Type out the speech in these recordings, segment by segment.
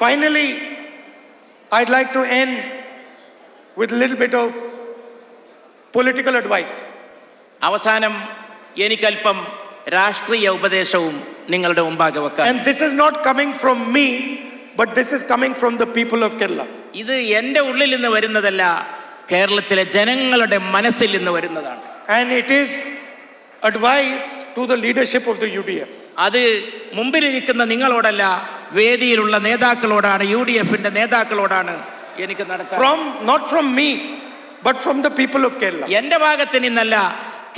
Finally, I'd like to end with a little bit of political advice. അവസാനം എനിക്കല്പം രാഷ്ട്രീയ ഉപദേശവും നിങ്ങളുടെ മുമ്പാകെ വെക്കാം. And this is not coming from me, but this is coming from the people of Kerala. ഇത് എൻ്റെ ഉള്ളിൽ നിന്ന് വരുന്നതല്ല, കേരളത്തിലെ ജനങ്ങളുടെ മനസ്സിൽ നിന്ന് വരുന്നതാണ്. And it is advice to the leadership of the UDF. അത് മുമ്പിലിരിക്കുന്ന നിങ്ങളോടല്ല, വേദിയിലുള്ള നേതാക്കളോടാണ്, UDFന്റെ നേതാക്കളോടാണ് എനിക്ക് നടത്താൻ. Not from me, but from the people of Kerala. എന്റെ ഭാഗത്ത് നിന്നല്ല,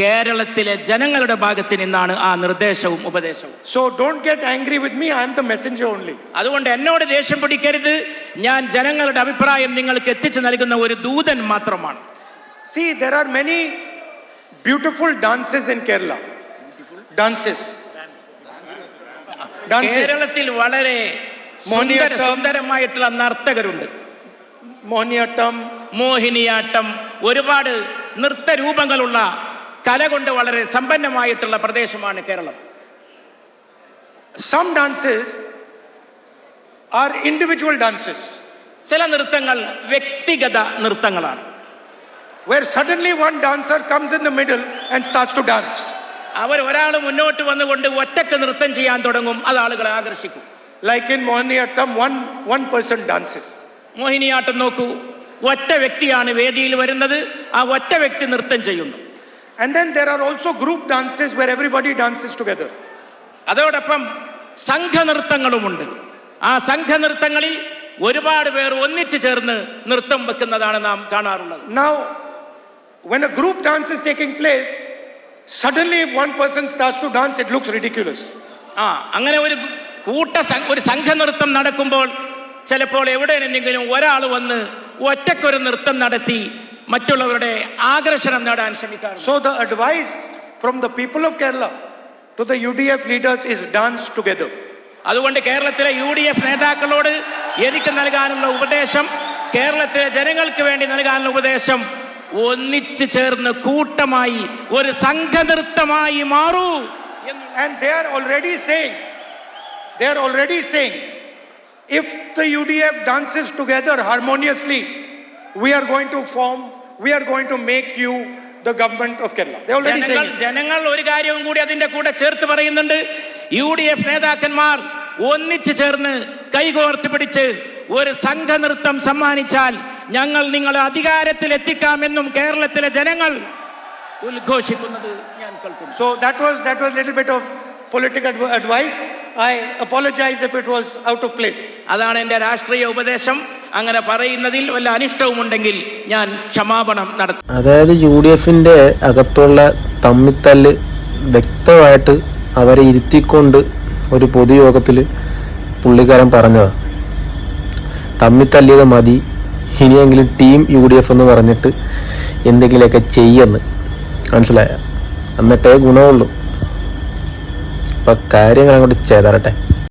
കേരളത്തിലെ ജനങ്ങളുടെ ഭാഗത്ത് നിന്നാണ് ആ നിർദ്ദേശവും ഉപദേശവും. So don't get angry with me, I am the messenger only. അതുകൊണ്ട് എന്നോട് ദേഷ്യം പിടിക്കരുത്, ഞാൻ ജനങ്ങളുടെ അഭിപ്രായം നിങ്ങൾക്ക് എത്തിച്ചു നൽകുന്ന ഒരു ദൂതൻ മാത്രമാണ്. See, there are many beautiful dances in Kerala. Dances. കേരളത്തിൽ വളരെ സുന്ദരമായിട്ടുള്ള നർത്തകരുണ്ട്. മോഹിനിയാട്ടം, ഒരുപാട് നൃത്തരൂപങ്ങളുള്ള, കല കൊണ്ട് വളരെ സമ്പന്നമായിട്ടുള്ള പ്രദേശമാണ് Keralam. Some dances are individual dances. ചില നൃത്തങ്ങൾ വ്യക്തിഗത നൃത്തങ്ങളാണ്. Where suddenly one dancer comes in the middle and starts to dance. ഒരാൾ മുന്നോട്ട് വന്നുകൊണ്ട് ഒറ്റക്ക് നൃത്തം ചെയ്യാൻ തുടങ്ങും, അത് ആളുകളെ ആകർഷിക്കും. Like in Mohiniyattam, one person dances. Mohiniyattam നോക്കൂ, ഒറ്റ വ്യക്തിയാണ് വേദിയിൽ വരുന്നത്, ആ ഒറ്റ വ്യക്തി നൃത്തം ചെയ്യുന്നു. And then there are also group dances where everybody dances together. അതോടൊപ്പം സംഘനൃത്തങ്ങളുമുണ്ട്. ആ സംഘനൃത്തങ്ങളിൽ ഒരുപാട് പേർ ഒന്നിച്ചു ചേർന്ന് നൃത്തം വെക്കുന്നതാണ് നാം കാണാറുള്ളത്. Now, when a group dance is taking place, suddenly if one person starts to dance, it looks ridiculous. അങ്ങനെ ഒരു സംഘനൃത്തം നടക്കുമ്പോൾ ചിലപ്പോൾ എവിടെയെങ്കിലും ഒരാൾ വന്ന് ഒറ്റക്കൊരു നൃത്തം നടത്തി മറ്റുള്ളവരുടെ ആകർഷണം നേടാൻ ശ്രമിക്കാറുണ്ട്. So the advice from the people of Kerala to the UDF leaders is dance together. അതുകൊണ്ട് കേരളത്തിലെ UDF നേതാക്കളോട് എനിക്ക് നൽകാനുള്ള ഉപദേശം, കേരളത്തിലെ ജനങ്ങൾക്ക് വേണ്ടി നൽകാനുള്ള ഉപദേശം, ഒന്നിച്ചു ചേർന്ന് കൂട്ടമായി ഒരു സംഘനൃത്തമായി മാറൂ. And they are already saying if the UDF dances together harmoniously, we are going to make you the government of Kerala. They already saying. ജനങ്ങൾ ഒരു കാര്യവും കൂടി അതിന്റെ കൂടെ ചേർത്ത് പറയുന്നുണ്ട്. UDF നേതാക്കന്മാർ ഒന്നിച്ചു ചേർന്ന് കൈകോർത്ത് പിടിച്ച് ഒരു സംഘനൃത്തം സമ്മാനിച്ചാൽ ഞങ്ങൾ നിങ്ങളെ അധികാരത്തിൽ എത്തിക്കാമെന്നും കേരളത്തിലെ ജനങ്ങൾ ഉദ്ഘോഷിക്കുന്നത് ഞാൻ കേൾക്കുന്നു. So that was little bit of political advice. I apologize if it was out of place. അതാണ് എൻ്റെ രാഷ്ട്രീയ ഉപദേശം. അങ്ങനെ പറയുന്നതിൽ വല്ല അനിഷ്ടവും ഉണ്ടെങ്കിൽ ഞാൻ ക്ഷമാപണം നടത്തും. അതായത് UDFന്റെ അകത്തുള്ള തമ്മിത്തല്ല് വ്യക്തമായിട്ട് അവരെ ഇരുത്തിക്കൊണ്ട് ഒരു പൊതുയോഗത്തിൽ പുള്ളിക്കാരൻ പറഞ്ഞതാണ്. തമ്മിത്തല്ലിയത് മതി, ഇനിയെങ്കിലും ടീം UDF എന്ന് പറഞ്ഞിട്ട് എന്തെങ്കിലുമൊക്കെ ചെയ്യുമെന്ന് മനസ്സിലായ, എന്നിട്ടേ ഗുണമുള്ളൂ. അപ്പം കാര്യങ്ങൾ അങ്ങോട്ട് ചെയ്തരട്ടെ.